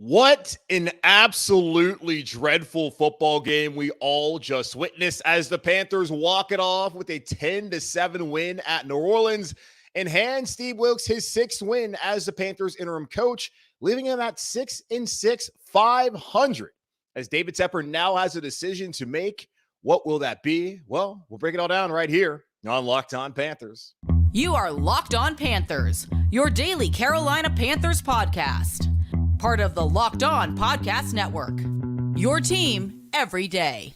What an absolutely dreadful football game we all just witnessed as the Panthers walk it off with a 10-7 win at New Orleans and hand Steve Wilks his sixth win as the Panthers interim coach, leaving him at 6-6, 500. As David Tepper now has a decision to make. What will that be? Well, we'll break it all down right here on Locked On Panthers. You are Locked On Panthers, your daily Carolina Panthers podcast. Part of the Locked On Podcast Network. Your team every day.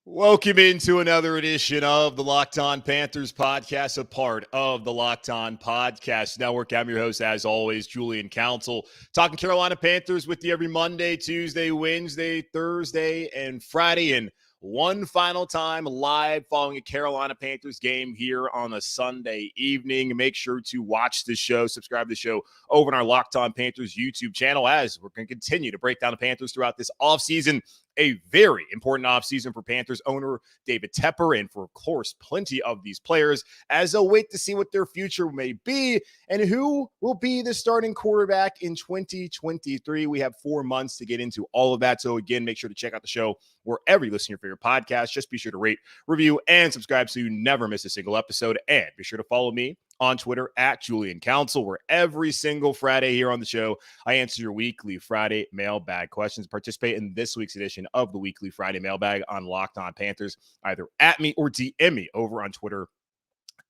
Welcome into another edition of the Locked On Panthers podcast, a part of the Locked On Podcast Network. I'm your host, as always, Julian Council, talking Carolina Panthers with you every Monday, Tuesday, Wednesday, Thursday, and Friday, and one final time live following a Carolina Panthers game here on a Sunday evening. Make sure to watch the show, subscribe to the show over on our Locked On Panthers YouTube channel, as we're going to continue to break down the Panthers throughout this offseason. A very important offseason for Panthers owner David Tepper, and for, of course, plenty of these players as they'll wait to see what their future may be and who will be the starting quarterback in 2023. We have 4 months to get into all of that. So, again, make sure to check out the show wherever you listen to your favorite podcast. Just be sure to rate, review, and subscribe so you never miss a single episode. And be sure to follow me on Twitter at Julian Council, where every single Friday here on the show, I answer your weekly Friday mailbag questions. Participate in this week's edition of the weekly Friday mailbag on Locked On Panthers, either at me or DM me over on Twitter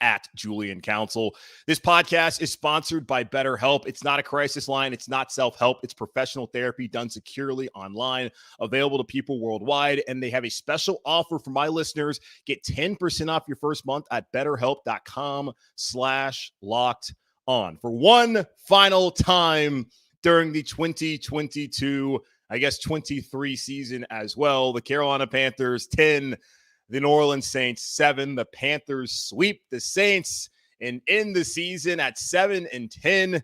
at Julian Council. This podcast is sponsored by BetterHelp. It's not a crisis line. It's not self-help. It's professional therapy done securely online, available to people worldwide. And they have a special offer for my listeners. Get 10% off your first month at betterhelp.com/locked-on. For one final time during the 2022, 23 season as well, the Carolina Panthers 10, the New Orleans Saints 7. The Panthers sweep the Saints and end the season at 7-10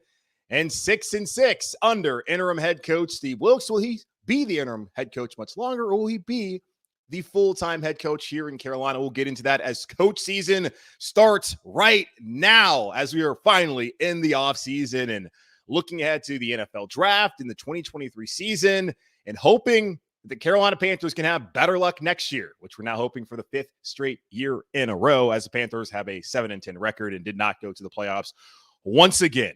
and 6-6 under interim head coach Steve Wilks. Will he be the interim head coach much longer, or will he be the full-time head coach here in Carolina? We'll get into that as coach season starts right now, as we are finally in the offseason and looking ahead to the NFL draft in the 2023 season and hoping the Carolina Panthers can have better luck next year, which we're now hoping for the 5th straight year in a row, as the Panthers have a 7-10 record and did not go to the playoffs once again.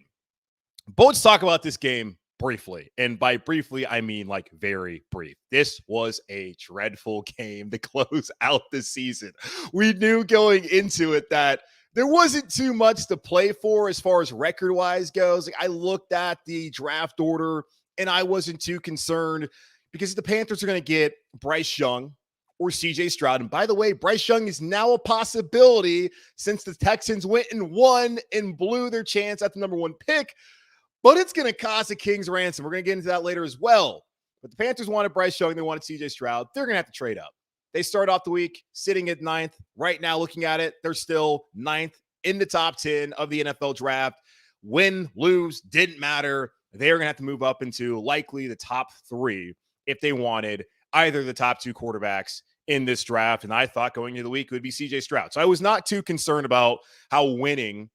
But let's talk about this game briefly. And by briefly, I mean like very brief. This was a dreadful game to close out the season. We knew going into it that there wasn't too much to play for as far as record-wise goes. I looked at the draft order and I wasn't too concerned, because the Panthers are going to get Bryce Young or CJ Stroud. And by the way, Bryce Young is now a possibility since the Texans went and won and blew their chance at the number 1 pick. But it's going to cost a king's ransom. We're going to get into that later as well. But the Panthers wanted Bryce Young. They wanted CJ Stroud. They're going to have to trade up. They start off the week sitting at 9th. Right now, looking at it, they're still 9th in the top 10 of the NFL draft. Win, lose, didn't matter. They're going to have to move up into likely the top 3 if they wanted either the top 2 quarterbacks in this draft. And I thought going into the week it would be CJ Stroud. So I was not too concerned about how winning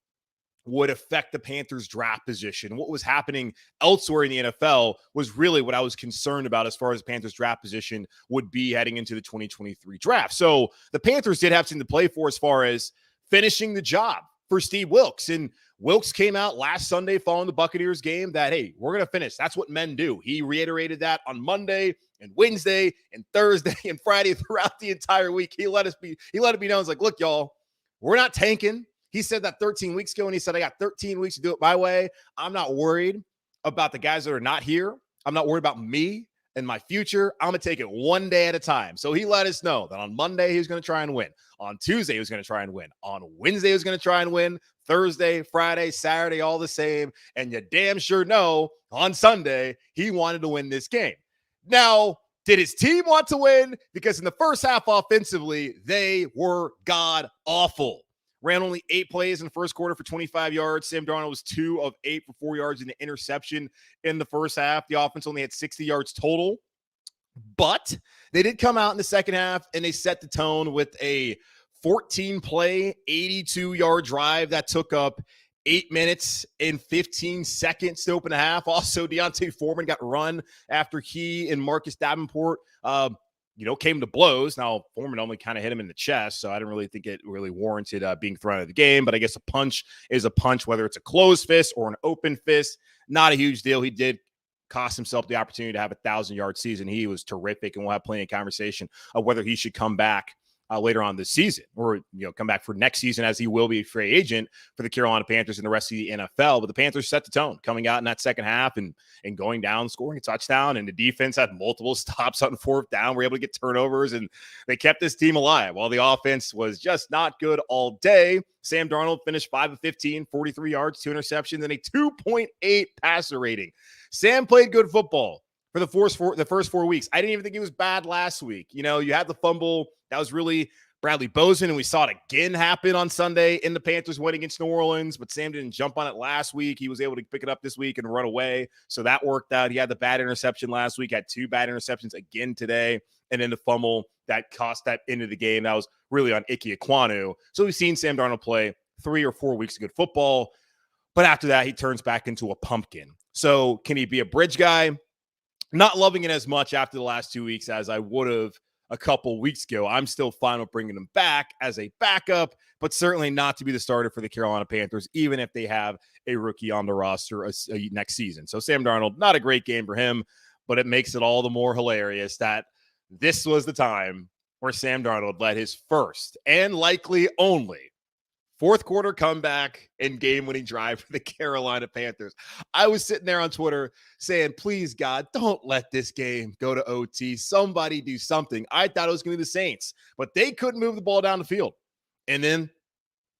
would affect the Panthers draft position. What was happening elsewhere in the NFL was really what I was concerned about as far as the Panthers draft position would be heading into the 2023 draft. So the Panthers did have something to play for as far as finishing the job for Steve Wilks. And Wilks came out last Sunday following the Buccaneers game that, hey, we're going to finish. That's what men do. He reiterated that on Monday and Wednesday and Thursday and Friday throughout the entire week. He let it be known. It's like, look, y'all, we're not tanking. He said that 13 weeks ago, and he said, I got 13 weeks to do it my way. I'm not worried about the guys that are not here. I'm not worried about me and my future. I'm going to take it one day at a time. So he let us know that on Monday, he was going to try and win. On Tuesday, he was going to try and win. On Wednesday, he was going to try and win. Thursday, Friday, Saturday, all the same. And you damn sure know on Sunday, he wanted to win this game. Now, did his team want to win? Because in the first half offensively, they were god awful. Ran only 8 plays in the first quarter for 25 yards. Sam Darnold was 2 of 8 for 4 yards in the interception in the first half. The offense only had 60 yards total. But they did come out in the second half and they set the tone with a 14-play, 82-yard drive that took up 8 minutes and 15 seconds to open the half. Also, Deontay Foreman got run after he and Marcus Davenport, came to blows. Now, Foreman only kind of hit him in the chest, so I didn't really think it really warranted being thrown out of the game. But I guess a punch is a punch, whether it's a closed fist or an open fist. Not a huge deal. He did cost himself the opportunity to have a 1,000-yard season. He was terrific, and we'll have plenty of conversation of whether he should come back later on this season or, come back for next season, as he will be a free agent for the Carolina Panthers and the rest of the NFL. But the Panthers set the tone coming out in that second half and going down, scoring a touchdown. And the defense had multiple stops on fourth down. We're able to get turnovers, and they kept this team alive while the offense was just not good all day. Sam Darnold finished 5 of 15, 43 yards, 2 interceptions, and a 2.8 passer rating. Sam played good football for the first 4 weeks. I didn't even think he was bad last week. You had the fumble. That was really Bradley Bozeman, and we saw it again happen on Sunday in the Panthers win against New Orleans, but Sam didn't jump on it last week. He was able to pick it up this week and run away, so that worked out. He had the bad interception last week, had 2 bad interceptions again today, and then the fumble that cost that end of the game. That was really on Ike Ekwonu. So we've seen Sam Darnold play 3 or 4 weeks of good football, but after that, he turns back into a pumpkin. So can he be a bridge guy? Not loving it as much after the last 2 weeks as I would have a couple weeks ago. I'm still fine with bringing him back as a backup, but certainly not to be the starter for the Carolina Panthers, even if they have a rookie on the roster next season. So Sam Darnold, not a great game for him, but it makes it all the more hilarious that this was the time where Sam Darnold led his first and likely only fourth quarter comeback and game-winning drive for the Carolina Panthers. I was sitting there on Twitter saying, please, God, don't let this game go to OT. Somebody do something. I thought it was going to be the Saints, but they couldn't move the ball down the field. And then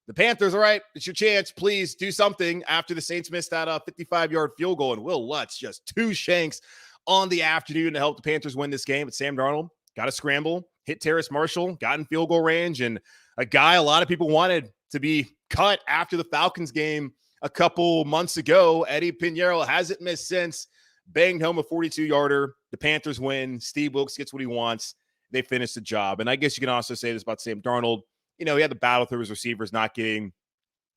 the Panthers, all right, it's your chance. Please do something after the Saints missed that 55-yard field goal. And Will Lutz just 2 shanks on the afternoon to help the Panthers win this game. But Sam Darnold got a scramble, hit Terrace Marshall, got in field goal range, and a guy a lot of people wanted to be cut after the Falcons game a couple months ago. Eddy Pineiro hasn't missed since. Banged home a 42-yarder. The Panthers win. Steve Wilks gets what he wants. They finish the job. And I guess you can also say this about Sam Darnold. He had the battle through his receivers not getting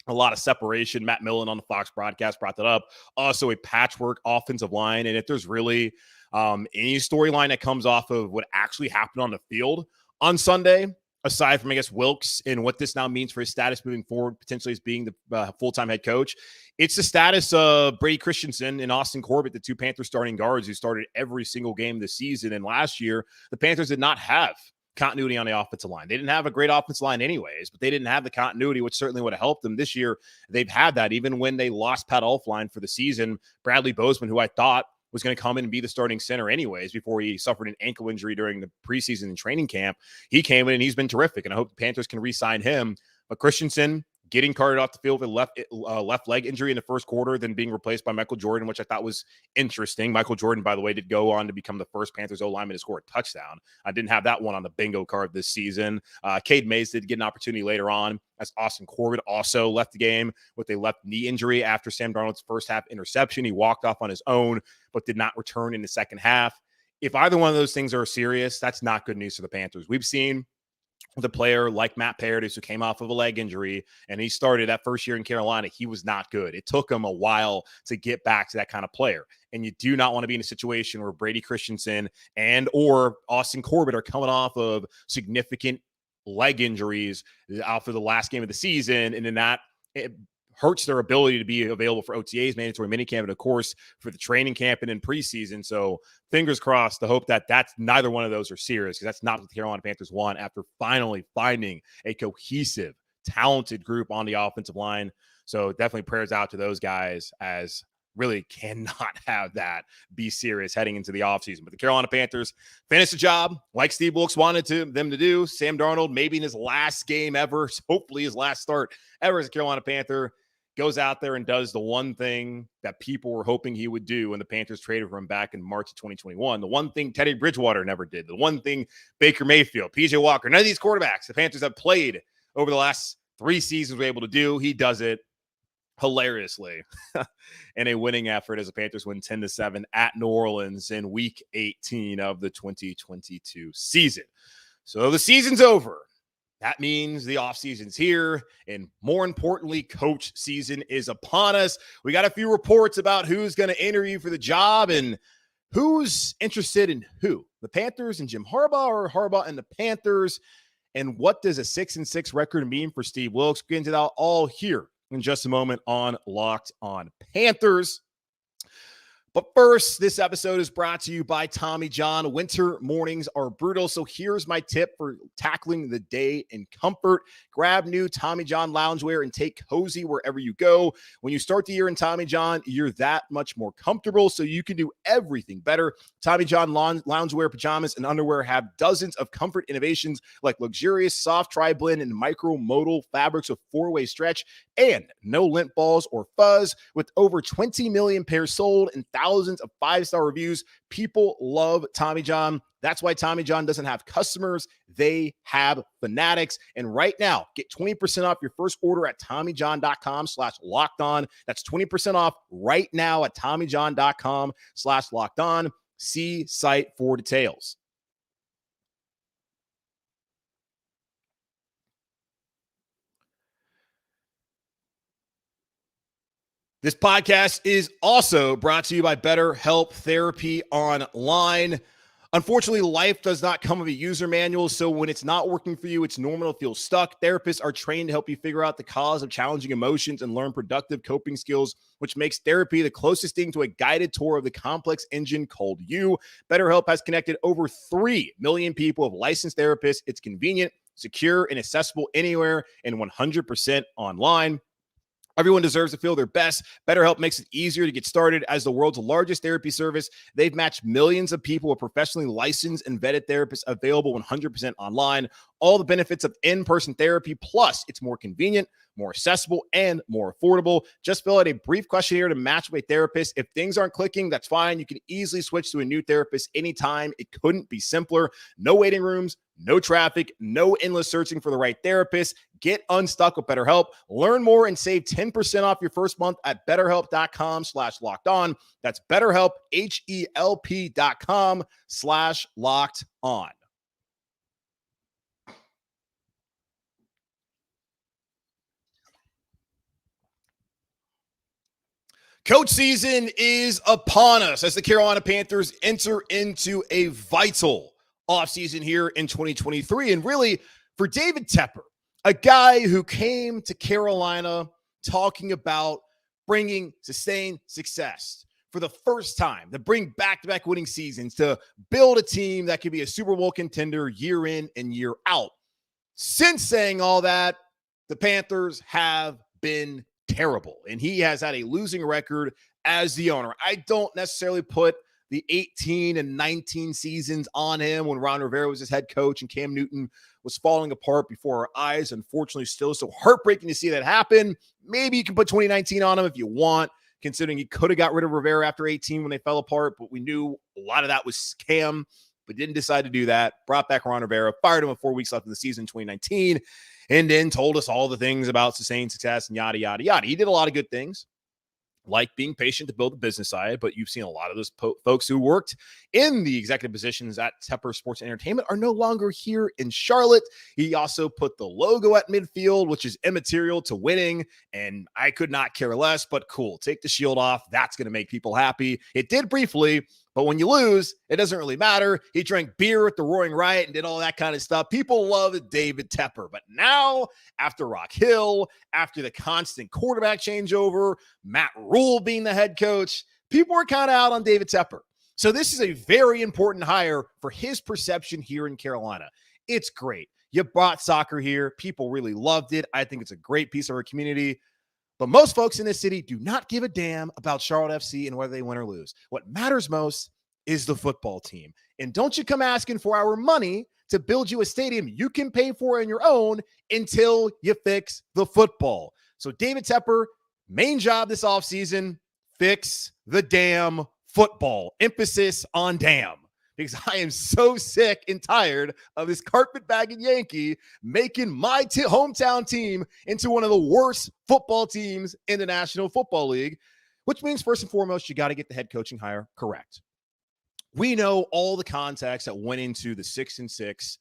a lot of separation. Matt Millen on the Fox broadcast brought that up. Also a patchwork offensive line. And if there's really any storyline that comes off of what actually happened on the field on Sunday, aside from, I guess, Wilks and what this now means for his status moving forward, potentially as being the full-time head coach, it's the status of Brady Christensen and Austin Corbett, the 2 Panthers starting guards who started every single game this season. And last year, the Panthers did not have continuity on the offensive line. They didn't have a great offensive line anyways, but they didn't have the continuity, which certainly would have helped them. This year, they've had that. Even when they lost Pat Elflein for the season, Bradley Bozeman, who I thought was going to come in and be the starting center anyways before he suffered an ankle injury during the preseason and training camp. He came in and he's been terrific, and I hope the Panthers can re-sign him. But Christensen getting carted off the field with a left leg injury in the first quarter, then being replaced by Michael Jordan, which I thought was interesting. Michael Jordan, by the way, did go on to become the first Panthers O-lineman to score a touchdown. I didn't have that one on the bingo card this season. Cade Mays did get an opportunity later on, as Austin Corbett also left the game with a left knee injury after Sam Darnold's first half interception. He walked off on his own, but did not return in the second half. If either one of those things are serious, that's not good news for the Panthers. We've seen the player like Matt Paradis, who came off of a leg injury, and he started that first year in Carolina. He was not good. It took him a while to get back to that kind of player. And you do not want to be in a situation where Brady Christensen and or Austin Corbett are coming off of significant leg injuries after the last game of the season. And then that it hurts their ability to be available for OTAs, mandatory minicamp, and of course for the training camp and in preseason. So fingers crossed to hope that that's neither one of those are serious, because that's not what the Carolina Panthers want after finally finding a cohesive, talented group on the offensive line. So definitely prayers out to those guys, as really cannot have that be serious heading into the offseason. But the Carolina Panthers finished the job like Steve Wilks wanted them to do. Sam Darnold, maybe in his last game ever, hopefully his last start ever as a Carolina Panther, goes out there and does the one thing that people were hoping he would do when the Panthers traded for him back in March of 2021. The one thing Teddy Bridgewater never did. The one thing Baker Mayfield, PJ Walker, none of these quarterbacks the Panthers have played over the last 3 seasons were able to do. He does it. hilariously in a winning effort as the Panthers win 10-7 at New Orleans in week 18 of the 2022 season. So the season's over. That means the offseason's here, and more importantly, coach season is upon us. We got a few reports about who's going to interview for the job and who's interested in who, the Panthers and Jim Harbaugh or Harbaugh and the Panthers, and what does a 6-6 record mean for Steve Wilks? We'll get into that all here in just a moment on Locked On Panthers. But first, this episode is brought to you by Tommy John. Winter mornings are brutal, so here's my tip for tackling the day in comfort. Grab new Tommy John loungewear and take cozy wherever you go. When you start the year in Tommy John, you're that much more comfortable, so you can do everything better. Tommy John loungewear, pajamas, and underwear have dozens of comfort innovations like luxurious soft tri-blend and micro-modal fabrics with four-way stretch and no lint balls or fuzz. With over 20 million pairs sold and thousands of five-star reviews, people love Tommy John. That's why Tommy John doesn't have customers. They have fanatics. And right now, get 20% off your first order at TommyJohn.com/lockedon. That's 20% off right now at TommyJohn.com/lockedon. See site for details. This podcast is also brought to you by BetterHelp Therapy Online. Unfortunately, life does not come with a user manual, so when it's not working for you, it's normal to feel stuck. Therapists are trained to help you figure out the cause of challenging emotions and learn productive coping skills, which makes therapy the closest thing to a guided tour of the complex engine called you. BetterHelp has connected over 3 million people with licensed therapists. It's convenient, secure, and accessible anywhere and 100% online. Everyone deserves to feel their best. BetterHelp makes it easier to get started. As the world's largest therapy service, they've matched millions of people with professionally licensed and vetted therapists available 100% online. All the benefits of in-person therapy, plus it's more convenient, more accessible, and more affordable. Just fill out a brief questionnaire to match with a therapist. If things aren't clicking, that's fine. You can easily switch to a new therapist anytime. It couldn't be simpler. No waiting rooms, no traffic, no endless searching for the right therapist. Get unstuck with BetterHelp. Learn more and save 10% off your first month at BetterHelp.com/lockedon. That's BetterHelp, HELP.com/lockedon. Coach season is upon us as the Carolina Panthers enter into a vital offseason here in 2023. And really, for David Tepper, a guy who came to Carolina talking about bringing sustained success for the first time, to bring back-to-back winning seasons, to build a team that could be a Super Bowl contender year in and year out. Since saying all that, the Panthers have been terrible, and he has had a losing record as the owner. I don't necessarily put the 18 and 19 seasons on him when Ron Rivera was his head coach and Cam Newton was falling apart before our eyes. Unfortunately, still so heartbreaking to see that happen. Maybe you can put 2019 on him if you want, considering he could have got rid of Rivera after 18 when they fell apart, but we knew a lot of that was Cam, but didn't decide to do that. Brought back Ron Rivera, fired him with 4 weeks left in the season in 2019, and then told us all the things about sustained success and yada, yada, yada. He did a lot of good things, like being patient to build the business side, but you've seen a lot of those folks who worked in the executive positions at Tepper Sports Entertainment are no longer here in Charlotte. He also put the logo at midfield, which is immaterial to winning, and I could not care less, but cool. Take the shield off. That's going to make people happy. It did briefly, but when you lose, it doesn't really matter. He drank beer at the Roaring Riot and did all that kind of stuff. People love David Tepper. But now, after Rock Hill, after the constant quarterback changeover, Matt Rule being the head coach, people are kind of out on David Tepper. So this is a very important hire for his perception here in Carolina. It's great. You brought soccer here. People really loved it. I think it's a great piece of our community. But most folks in this city do not give a damn about Charlotte FC and whether they win or lose. What matters most is the football team. And don't you come asking for our money to build you a stadium you can pay for on your own until you fix the football. So David Tepper, main job this offseason, fix the damn football. Emphasis on damn. because I am so sick and tired of this carpetbagging Yankee making my hometown team into one of the worst football teams in the National Football League, which means first and foremost, you got to get the head coaching hire correct. We know all the context that went into the 6-6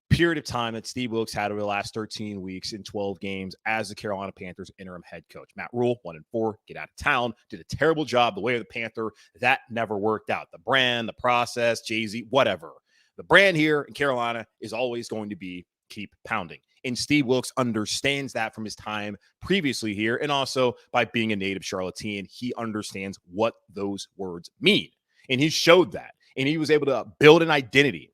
period of time that Steve Wilks had over the last 13 weeks in 12 games as the Carolina Panthers interim head coach. Matt Rule, 1-4, get out of town, did a terrible job the way of the Panther. That never worked out. The brand, the process, Jay-Z, whatever. The brand here in Carolina is always going to be keep pounding. And Steve Wilks understands that from his time previously here, and also by being a native Charlottean, he understands what those words mean. And he showed that. And he was able to build an identity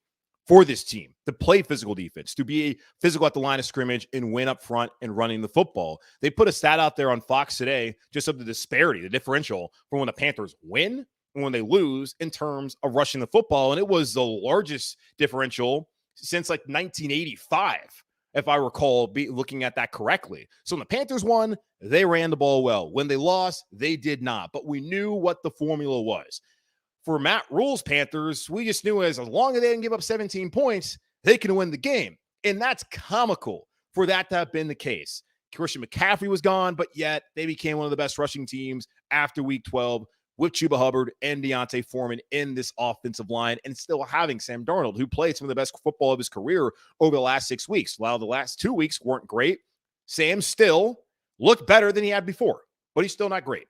for this team to play physical defense, to be physical at the line of scrimmage and win up front and running the football. They put a stat out there on Fox today just of the disparity, the differential from when the Panthers win and when they lose in terms of rushing the football. And it was the largest differential since like 1985, if I recall looking at that correctly. So when the Panthers won, they ran the ball well. When they lost, they did not. But we knew what the formula was. For Matt Rule's Panthers, we just knew as long as they didn't give up 17 points, they can win the game. And that's comical for that to have been the case. Christian McCaffrey was gone, but yet they became one of the best rushing teams after week 12 with Chuba Hubbard and Deontay Foreman in this offensive line, and still having Sam Darnold, who played some of the best football of his career over the last 6 weeks. While the last 2 weeks weren't great, Sam still looked better than he had before, but he's still not great.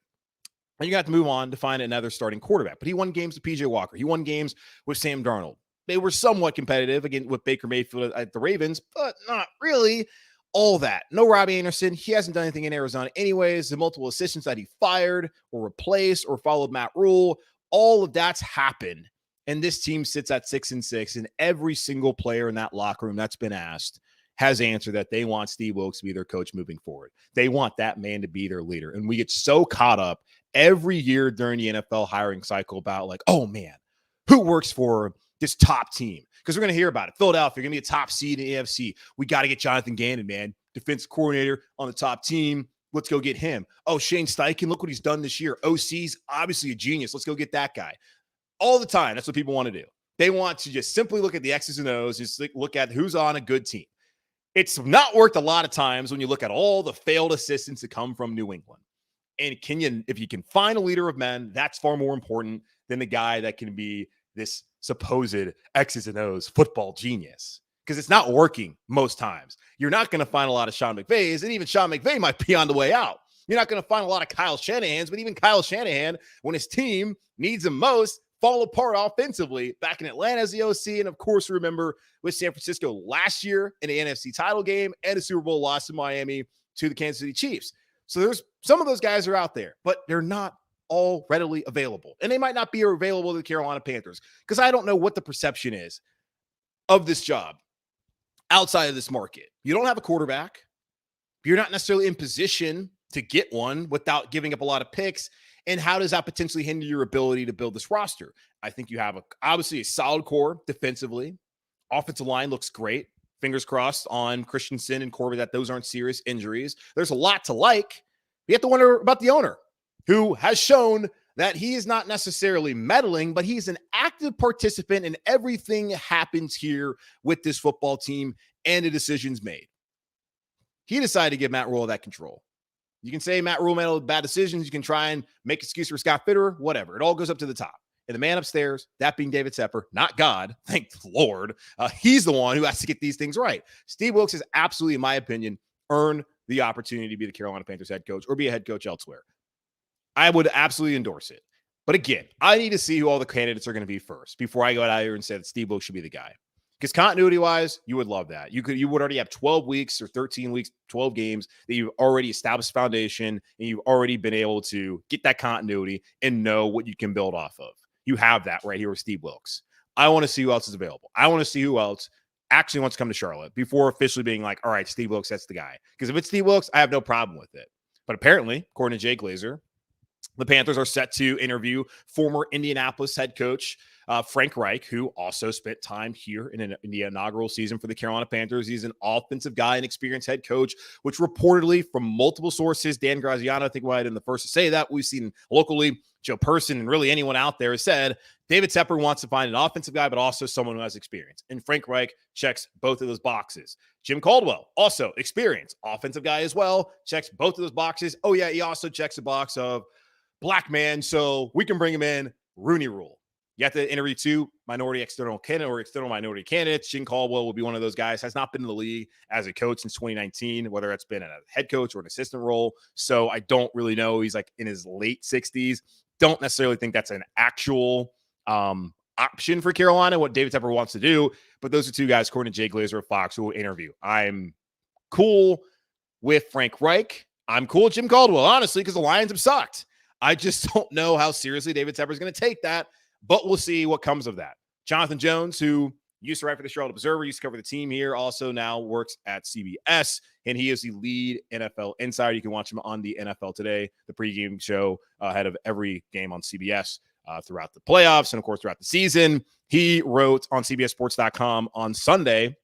And you got to move on to find another starting quarterback. But he won games with PJ Walker. He won games with Sam Darnold. They were somewhat competitive, again, with Baker Mayfield at the Ravens, but not really all that. No Robbie Anderson. He hasn't done anything in Arizona anyways. The multiple assistants that he fired or replaced or followed Matt Rule, all of that's happened. And this team sits at 6-6, and every single player in that locker room that's been asked has answered that they want Steve Wilks to be their coach moving forward. They want that man to be their leader. And we get so caught up every year during the NFL hiring cycle about like, oh man, who works for this top team? Because we're going to hear about it. Philadelphia, going to be a top seed in the AFC. We got to get Jonathan Gannon, man. Defensive coordinator on the top team. Let's go get him. Oh, Shane Steichen, look what he's done this year. OC's obviously a genius. Let's go get that guy. All the time, that's what people want to do. They want to just simply look at the X's and O's, just look at who's on a good team. It's not worked a lot of times when you look at all the failed assistants that come from New England. And if you can find a leader of men, that's far more important than the guy that can be this supposed X's and O's football genius. Because it's not working most times. You're not going to find a lot of Sean McVays, and even Sean McVay might be on the way out. You're not going to find a lot of Kyle Shanahan's, but even Kyle Shanahan, when his team needs him most, fall apart offensively. Back in Atlanta as the OC, and of course, remember with San Francisco last year in the NFC title game and a Super Bowl loss in Miami to the Kansas City Chiefs. So there's some of those guys are out there, but they're not all readily available. And they might not be available to the Carolina Panthers because I don't know what the perception is of this job outside of this market. You don't have a quarterback. You're not necessarily in position to get one without giving up a lot of picks. And how does that potentially hinder your ability to build this roster? I think you have obviously a solid core defensively. Offensive line looks great. Fingers crossed on Christensen and Corbett that those aren't serious injuries. There's a lot to like. You have to wonder about the owner, who has shown that he is not necessarily meddling, but he's an active participant in everything that happens here with this football team and the decisions made. He decided to give Matt Rule that control. You can say Matt Rule made all the bad decisions. You can try and make excuses for Scott Fitterer, whatever. It all goes up to the top. And the man upstairs, that being David Tepper, not God, thank the Lord, he's the one who has to get these things right. Steve Wilks has absolutely, in my opinion, earned the opportunity to be the Carolina Panthers head coach or be a head coach elsewhere. I would absolutely endorse it. But again, I need to see who all the candidates are going to be first before I go out here and say that Steve Wilks should be the guy. Because continuity-wise, you would love that. You would already have 12 weeks or 13 weeks, 12 games that you've already established foundation and you've already been able to get that continuity and know what you can build off of. You have that right here with Steve Wilks. I want to see who else is available. I want to see who else actually wants to come to Charlotte before officially being like, all right, Steve Wilks, that's the guy. Because if it's Steve Wilks, I have no problem with it. But apparently, according to Jay Glazer, the Panthers are set to interview former Indianapolis head coach Frank Reich, who also spent time here in the inaugural season for the Carolina Panthers. He's an offensive guy, an experienced head coach, which reportedly from multiple sources, Dan Graziano, I think might have been the first to say that. We've seen locally, Joe Person, and really anyone out there has said David Tepper wants to find an offensive guy, but also someone who has experience. And Frank Reich checks both of those boxes. Jim Caldwell, also experience, offensive guy as well, checks both of those boxes. Oh, yeah, he also checks the box of black man, so we can bring him in. Rooney Rule. You have to interview two minority external candidate or external minority candidates. Jim Caldwell will be one of those guys. Has not been in the league as a coach since 2019, whether it's been in a head coach or an assistant role. So I don't really know. He's like in his late 60s. Don't necessarily think that's an actual option for Carolina, what David Tepper wants to do. But those are two guys, according to Jay Glazer of Fox, who will interview. I'm cool with Frank Reich. I'm cool with Jim Caldwell, honestly, because the Lions have sucked. I just don't know how seriously David Tepper is going to take that, but we'll see what comes of that. Jonathan Jones, who used to write for the Charlotte Observer, used to cover the team here, also now works at CBS, and he is the lead NFL insider. You can watch him on the NFL Today, the pregame show ahead of every game on CBS throughout the playoffs and, of course, throughout the season. He wrote on CBSSports.com on Sunday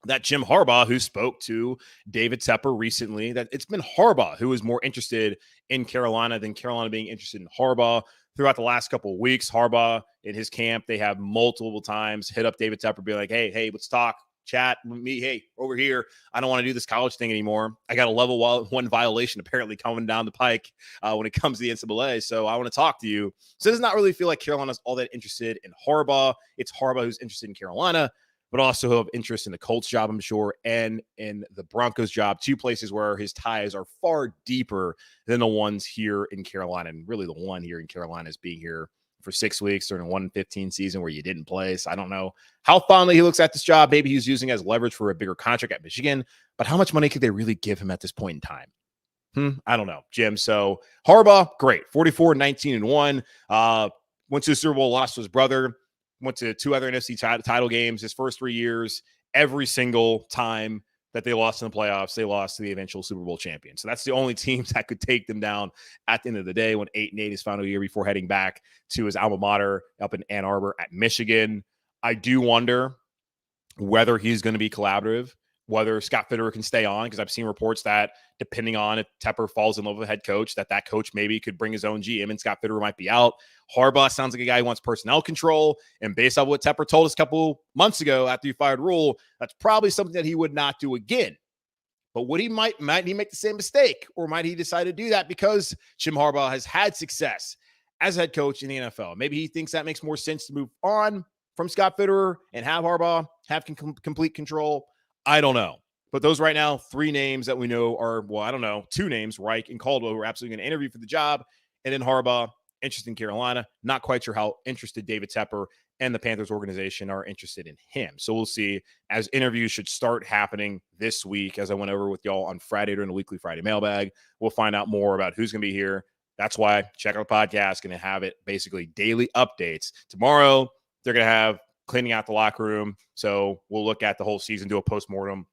that Jim Harbaugh, who spoke to David Tepper recently, that it's been Harbaugh who is more interested in Carolina than Carolina being interested in Harbaugh. Throughout the last couple of weeks, Harbaugh in his camp, they have multiple times hit up David Tepper, be like, hey, let's talk, chat with me. Hey, over here. I don't want to do this college thing anymore. I got a level 1 violation apparently coming down the pike when it comes to the NCAA. So I want to talk to you. So it does not really feel like Carolina's all that interested in Harbaugh. It's Harbaugh who's interested in Carolina, but also have interest in the Colts job, I'm sure, and in the Broncos job, two places where his ties are far deeper than the ones here in Carolina. And really the one here in Carolina is being here for 6 weeks during a 1-15 season where you didn't play. So I don't know how fondly he looks at this job. Maybe he's using it as leverage for a bigger contract at Michigan, but how much money could they really give him at this point in time? I don't know, Jim. So Harbaugh, great. 44-19-1. Went to the Super Bowl, lost to his brother. Went to 2 other NFC title games his first 3 years. Every single time that they lost in the playoffs, they lost to the eventual Super Bowl champion. So that's the only team that could take them down at the end of the day. Went 8-8 his final year before heading back to his alma mater up in Ann Arbor at Michigan. I do wonder whether he's going to be collaborative, whether Scott Fitterer can stay on, because I've seen reports that depending on if Tepper falls in love with a head coach, that coach maybe could bring his own GM and Scott Fitterer might be out. Harbaugh sounds like a guy who wants personnel control. And based on what Tepper told us a couple months ago after he fired Rule, that's probably something that he would not do again. But might he make the same mistake? Or might he decide to do that because Jim Harbaugh has had success as head coach in the NFL? Maybe he thinks that makes more sense to move on from Scott Fitterer and have Harbaugh have complete control. I don't know. But those right now, 3 names that we know are, 2 names, Reich and Caldwell, who are absolutely going to interview for the job. And then Harbaugh, interested in Carolina. Not quite sure how interested David Tepper and the Panthers organization are interested in him. So we'll see, as interviews should start happening this week, as I went over with y'all on Friday during the weekly Friday mailbag. We'll find out more about who's going to be here. That's why check out the podcast. Going to have it basically daily updates. Tomorrow, they're going to have cleaning out the locker room. So we'll look at the whole season, do a postmortem,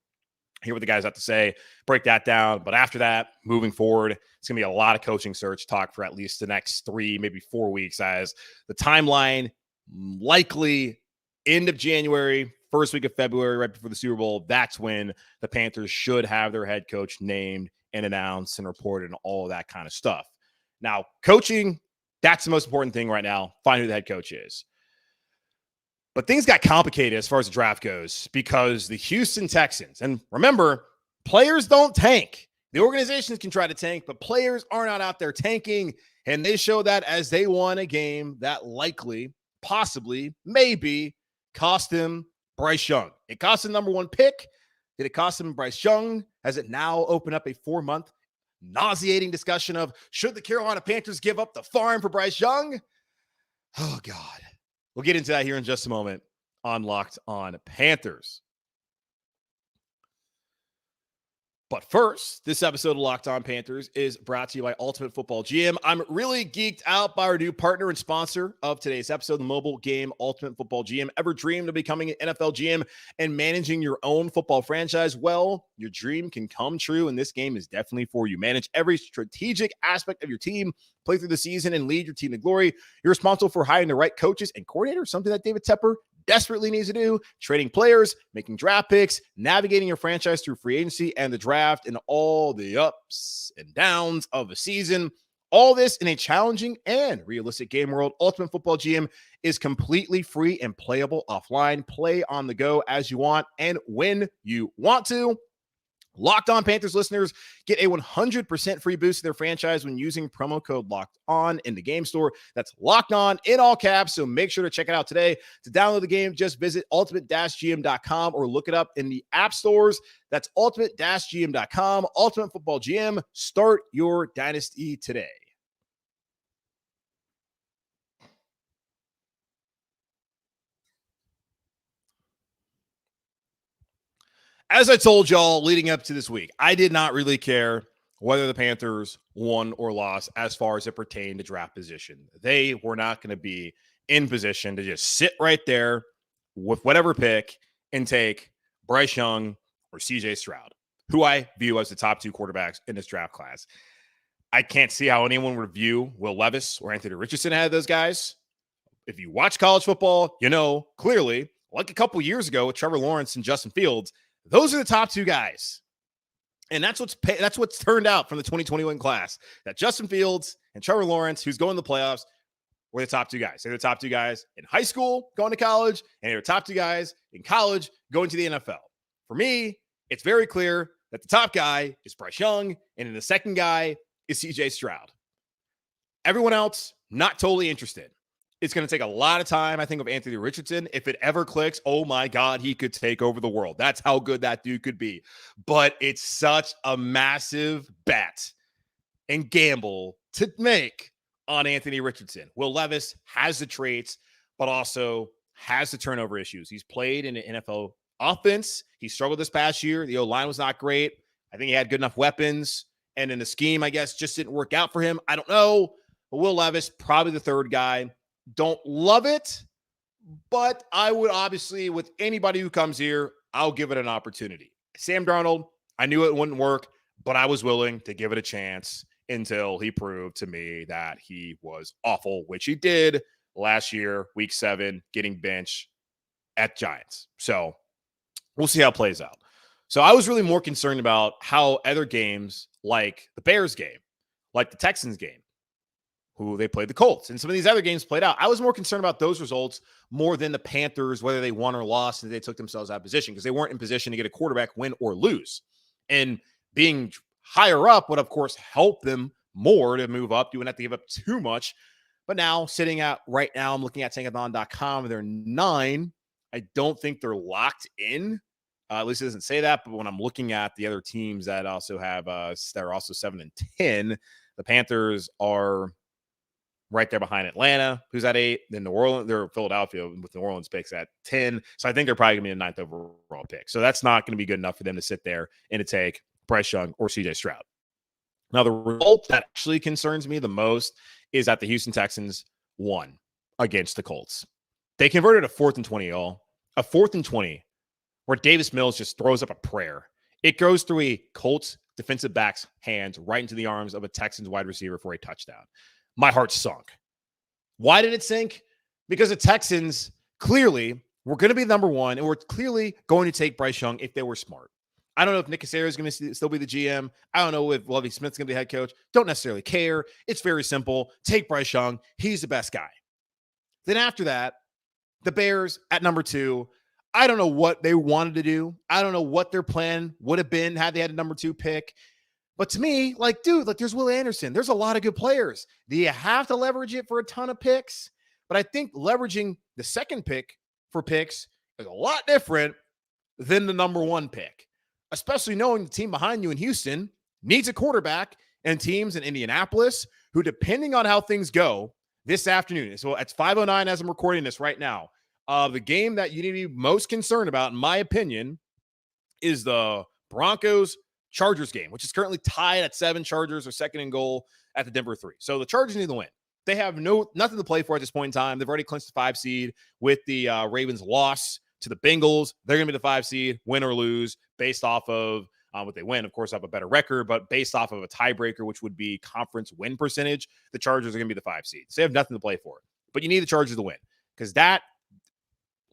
hear what the guys have to say, break that down. But after that, moving forward, it's going to be a lot of coaching search talk for at least the next 3, maybe 4 weeks, as the timeline likely end of January, first week of February, right before the Super Bowl. That's when the Panthers should have their head coach named and announced and reported and all of that kind of stuff. Now, coaching, that's the most important thing right now. Find who the head coach is. But things got complicated as far as the draft goes because the Houston Texans, and remember, players don't tank. The organizations can try to tank, but players are not out there tanking. And they show that as they won a game that likely, possibly, maybe cost him Bryce Young. It cost him number 1 pick. Did it cost him Bryce Young? Has it now opened up a 4-month nauseating discussion of should the Carolina Panthers give up the farm for Bryce Young? Oh, God. We'll get into that here in just a moment on Locked On Panthers. But first, this episode of Locked On Panthers is brought to you by Ultimate Football GM. I'm really geeked out by our new partner and sponsor of today's episode, the mobile game Ultimate Football GM. Ever dreamed of becoming an NFL GM and managing your own football franchise? Well, your dream can come true, and this game is definitely for you. Manage every strategic aspect of your team, play through the season, and lead your team to glory. You're responsible for hiring the right coaches and coordinators, something that David Tepper desperately needs to do, trading players, making draft picks, navigating your franchise through free agency and the draft, and all the ups and downs of a season. All this in a challenging and realistic game world. Ultimate Football GM is completely free and playable offline. Play on the go as you want and when you want to. Locked On Panthers listeners get a 100% free boost to their franchise when using promo code Locked On in the game store. That's Locked On in all caps, so make sure to check it out today. To download the game, just visit ultimate-gm.com or look it up in the app stores. That's ultimate-gm.com. Ultimate Football GM. Start your dynasty today. As I told y'all leading up to this week, I did not really care whether the Panthers won or lost as far as it pertained to draft position. They were not going to be in position to just sit right there with whatever pick and take Bryce Young or CJ Stroud, who I view as the top two quarterbacks in this draft class. I can't see how anyone would view Will Levis or Anthony Richardson ahead of those guys. If you watch college football, you know clearly, like a couple years ago with Trevor Lawrence and Justin Fields, those are the top two guys. And that's what's turned out from the 2021 class, that Justin Fields and Trevor Lawrence, who's going to the playoffs, were the top two guys. They're the top two guys in high school going to college, and they're the top two guys in college going to the NFL. For me, it's very clear that the top guy is Bryce Young, and then the second guy is CJ Stroud. Everyone else, not totally interested. It's going to take a lot of time, I think, of Anthony Richardson. If it ever clicks, oh my God, he could take over the world. That's how good that dude could be. But it's such a massive bet and gamble to make on Anthony Richardson. Will Levis has the traits, but also has the turnover issues. He's played in an NFL offense. He struggled this past year. The O-line was not great. I think he had good enough weapons. And in the scheme, I guess, just didn't work out for him. I don't know. But Will Levis, probably the third guy. Don't love it, but I would obviously, with anybody who comes here, I'll give it an opportunity. Sam Darnold, I knew it wouldn't work, but I was willing to give it a chance until he proved to me that he was awful, which he did last year, week 7, getting benched at Giants. So we'll see how it plays out. So I was really more concerned about how other games like the Bears game, like the Texans game, who they played the Colts, and some of these other games played out. I was more concerned about those results more than the Panthers, whether they won or lost, and they took themselves out of position because they weren't in position to get a quarterback win or lose. And being higher up would, of course, help them more to move up. You wouldn't have to give up too much. But now, sitting at right now, I'm looking at tankathon.com, they're 9. I don't think they're locked in. At least it doesn't say that. But when I'm looking at the other teams that also have, they're also 7 and 10, the Panthers are right there behind Atlanta, who's at 8. Then New Orleans, they're Philadelphia with New Orleans picks at 10. So I think they're probably going to be a 9th overall pick. So that's not going to be good enough for them to sit there and to take Bryce Young or CJ Stroud. Now, the result that actually concerns me the most is that the Houston Texans won against the Colts. They converted a 4th and 20, y'all. A 4th and 20 where Davis Mills just throws up a prayer. It goes through a Colts defensive back's hands right into the arms of a Texans wide receiver for a touchdown. My heart sunk. Why did it sink? Because the Texans clearly were going to be number 1 and were clearly going to take Bryce Young if they were smart. I don't know if Nick Caserio is going to still be the GM. I don't know if Lovie Smith's going to be head coach. Don't necessarily care. It's very simple. Take Bryce Young. He's the best guy. Then after that, the Bears at number 2. I don't know what they wanted to do. I don't know what their plan would have been had they had a number 2 pick. But to me, there's Will Anderson. There's a lot of good players. Do you have to leverage it for a ton of picks? But I think leveraging the second pick for picks is a lot different than the number 1 pick, especially knowing the team behind you in Houston needs a quarterback, and teams in Indianapolis who, depending on how things go this afternoon, so it's 5:09 as I'm recording this right now, the game that you need to be most concerned about, in my opinion, is the Broncos Chargers game, which is currently tied at 7. Chargers are second and goal at the Denver 3. So the Chargers need to win. They have nothing to play for at this point in time. They've already clinched the 5 seed with the Ravens loss to the Bengals. They're going to be the 5 seed, win or lose, based off of what they win. Of course, have a better record, but based off of a tiebreaker, which would be conference win percentage, the Chargers are going to be the 5 seed. So they have nothing to play for. But you need the Chargers to win because that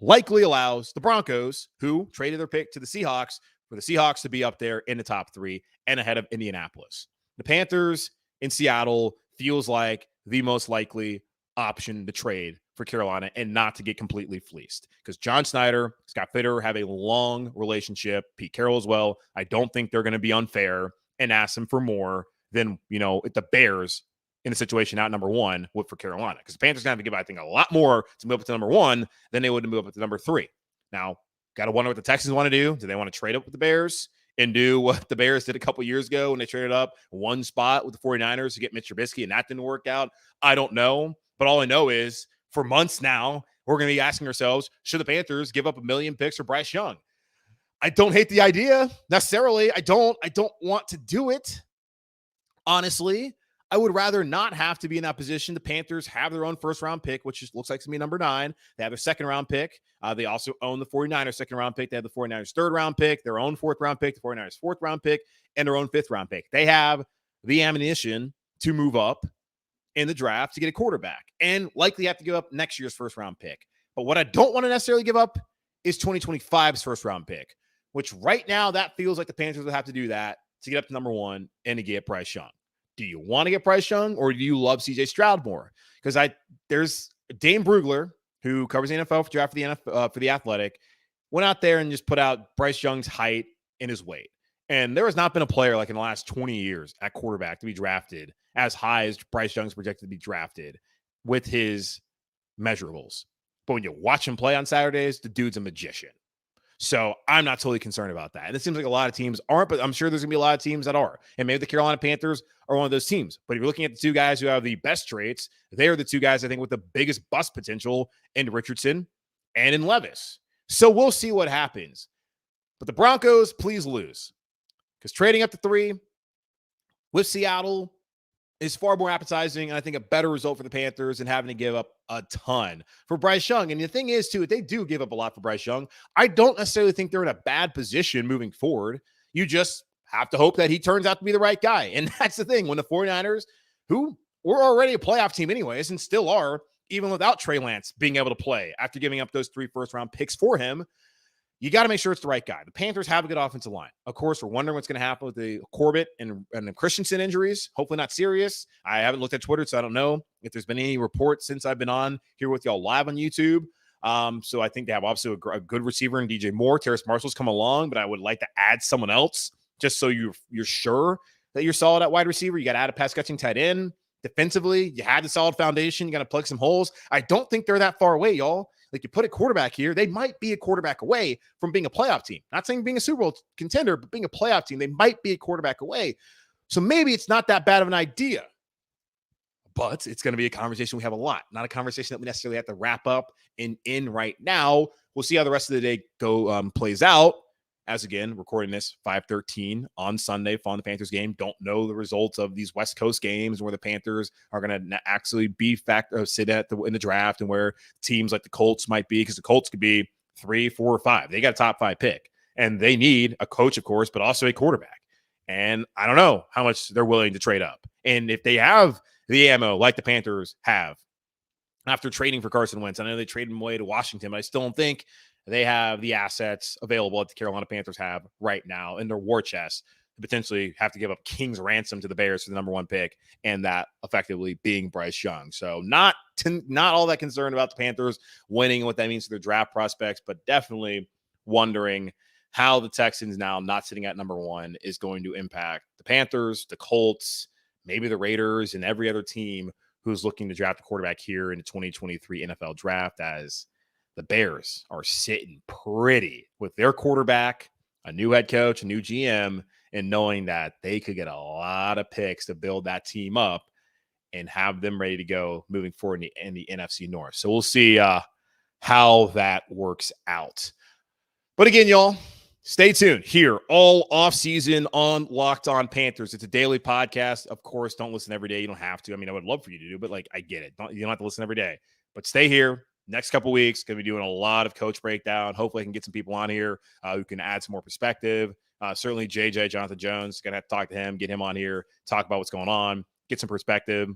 likely allows the Broncos, who traded their pick to the Seahawks, for the Seahawks to be up there in the top 3 and ahead of Indianapolis. The Panthers in Seattle feels like the most likely option to trade for Carolina and not to get completely fleeced because John Snyder, Scott Fitter have a long relationship, Pete Carroll as well. I don't think they're going to be unfair and ask them for more than, the Bears in the situation at number 1 would for Carolina because the Panthers going to have to give, I think, a lot more to move up to number 1 than they would to move up to number 3. Now, got to wonder what the Texans want to do. Do they want to trade up with the Bears and do what the Bears did a couple years ago when they traded up one spot with the 49ers to get Mitch Trubisky and that didn't work out? I don't know. But all I know is for months now, we're going to be asking ourselves, should the Panthers give up 1 million picks for Bryce Young? I don't hate the idea necessarily. I don't want to do it. Honestly, I would rather not have to be in that position. The Panthers have their own first-round pick, which just looks like to me number 9. They have their second-round pick. They also own the 49ers' second-round pick. They have the 49ers' third-round pick, their own fourth-round pick, the 49ers' fourth-round pick, and their own fifth-round pick. They have the ammunition to move up in the draft to get a quarterback and likely have to give up next year's first-round pick. But what I don't want to necessarily give up is 2025's first-round pick, which right now that feels like the Panthers will have to do that to get up to number 1 and to get Bryce Young. Do you want to get Bryce Young or do you love CJ Stroud more? Because there's Dane Brugler, who covers the NFL for draft for the Athletic, went out there and just put out Bryce Young's height and his weight. And there has not been a player like in the last 20 years at quarterback to be drafted as high as Bryce Young's projected to be drafted with his measurables. But when you watch him play on Saturdays, the dude's a magician. So I'm not totally concerned about that. And it seems like a lot of teams aren't, but I'm sure there's going to be a lot of teams that are. And maybe the Carolina Panthers are one of those teams. But if you're looking at the 2 guys who have the best traits, they are the 2 guys, I think, with the biggest bust potential in Richardson and in Levis. So we'll see what happens. But the Broncos, please lose. Because trading up to 3 with Seattle is far more appetizing and I think a better result for the Panthers than having to give up a ton for Bryce Young. And the thing is, too, if they do give up a lot for Bryce Young, I don't necessarily think they're in a bad position moving forward. You just have to hope that he turns out to be the right guy. And that's the thing. When the 49ers, who were already a playoff team anyways and still are, even without Trey Lance being able to play after giving up those 3 first-round picks for him, you got to make sure it's the right guy. The Panthers have a good offensive line. Of course, we're wondering what's going to happen with the Corbett and the Christensen injuries. Hopefully not serious. I haven't looked at Twitter, so I don't know if there's been any reports since I've been on here with y'all live on YouTube. So I think they have obviously a good receiver in DJ Moore. Terrace Marshall's come along, but I would like to add someone else just so you're sure that you're solid at wide receiver. You got to add a pass-catching tight end. Defensively, you had the solid foundation. You got to plug some holes. I don't think they're that far away, y'all. Like, you put a quarterback here, they might be a quarterback away from being a playoff team. Not saying being a Super Bowl contender, but being a playoff team, they might be a quarterback away. So maybe it's not that bad of an idea. But it's going to be a conversation we have a lot. Not a conversation that we necessarily have to wrap up in right now. We'll see how the rest of the day plays out. As again, recording this 5:13 on Sunday, following the Panthers game. Don't know the results of these West Coast games where the Panthers are going to actually be sit in the draft and where teams like the Colts might be, because the Colts could be 3, 4, or 5. They got a top 5 pick, and they need a coach, of course, but also a quarterback. And I don't know how much they're willing to trade up. And if they have the ammo like the Panthers have after trading for Carson Wentz, I know they traded him away to Washington, but I still don't think they have the assets available that the Carolina Panthers have right now in their war chest to potentially have to give up king's ransom to the Bears for the number 1 pick, and that effectively being Bryce Young. So not all that concerned about the Panthers winning and what that means to their draft prospects, but definitely wondering how the Texans now not sitting at number 1 is going to impact the Panthers, the Colts, maybe the Raiders, and every other team who's looking to draft a quarterback here in the 2023 NFL draft, as the Bears are sitting pretty with their quarterback, a new head coach, a new GM, and knowing that they could get a lot of picks to build that team up and have them ready to go moving forward in the NFC North. So we'll see how that works out. But again, y'all, Stay tuned here all offseason on Locked On Panthers. It's a daily podcast. Of course, don't listen every day. You don't have to. I mean, I would love for you to do, but I get it. You don't have to listen every day. But stay here. Next couple weeks, going to be doing a lot of coach breakdown. Hopefully, I can get some people on here who can add some more perspective. Certainly, Jay Jonathan Jones, going to have to talk to him, get him on here, talk about what's going on, get some perspective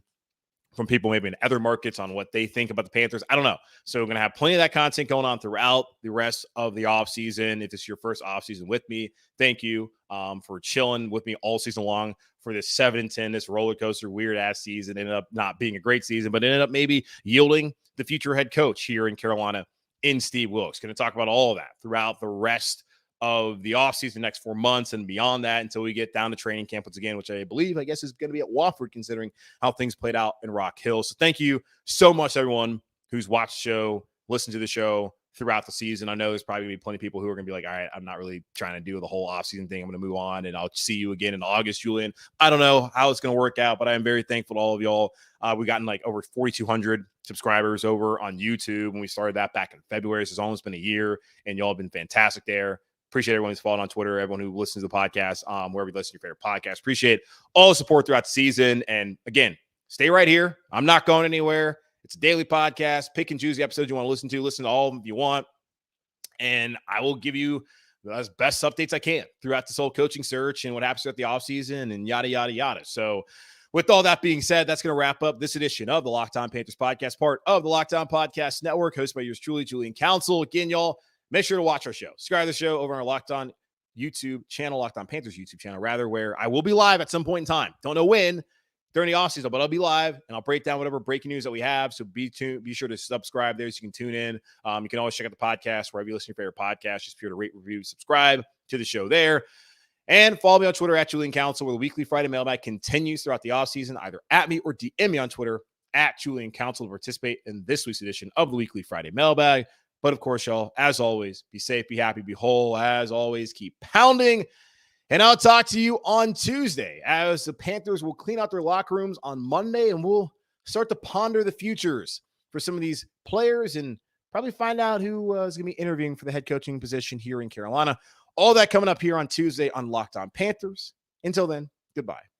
from people maybe in other markets on what they think about the Panthers. I don't know. So we're going to have plenty of that content going on throughout the rest of the offseason. If it's your first offseason with me, thank you for chilling with me all season long for this 7-10, this roller coaster, weird-ass season. Ended up not being a great season, but ended up maybe yielding the future head coach here in Carolina in Steve Wilks. Going to talk about all of that throughout the rest of the offseason, next 4 months and beyond that until we get down to training camp once again, which I guess is going to be at Wofford considering how things played out in Rock Hill. So thank you so much, everyone who's watched the show, listened to the show throughout the season. I know there's probably going to be plenty of people who are going to be like, all right, I'm not really trying to do the whole offseason thing. I'm going to move on and I'll see you again in August, Julian. I don't know how it's going to work out, but I am very thankful to all of y'all. We've gotten over 4,200 subscribers over on YouTube when we started that back in February. So it's almost been a year and y'all have been fantastic there. Appreciate everyone who's followed on Twitter, everyone who listens to the podcast, wherever you listen to your favorite podcast. Appreciate all the support throughout the season. And again, stay right here. I'm not going anywhere. It's a daily podcast. Pick and choose the episodes you want to listen to. Listen to all of them if you want. And I will give you the best updates I can throughout this whole coaching search and what happens throughout the offseason and yada, yada, yada. So with all that being said, that's going to wrap up this edition of the Locked On Panthers podcast, part of the Locked On Podcast Network, hosted by yours truly, Julian Council. Again, y'all, make sure to watch our show. Subscribe to the show over on our Locked On YouTube channel, Locked On Panthers YouTube channel, rather, where I will be live at some point in time. Don't know when during the offseason, but I'll be live and I'll break down whatever breaking news that we have. So be sure to subscribe there so you can tune in. You can always check out the podcast wherever you listen to your favorite podcast. Just be sure to rate, review, subscribe to the show there. And follow me on Twitter at Julian Council, where the weekly Friday mailbag continues throughout the offseason. Either at me or DM me on Twitter at Julian Council to participate in this week's edition of the weekly Friday mailbag. But of course, y'all, as always, be safe, be happy, be whole. As always, keep pounding. And I'll talk to you on Tuesday as the Panthers will clean out their locker rooms on Monday, and we'll start to ponder the futures for some of these players and probably find out who is going to be interviewing for the head coaching position here in Carolina. All that coming up here on Tuesday on Locked On Panthers. Until then, goodbye.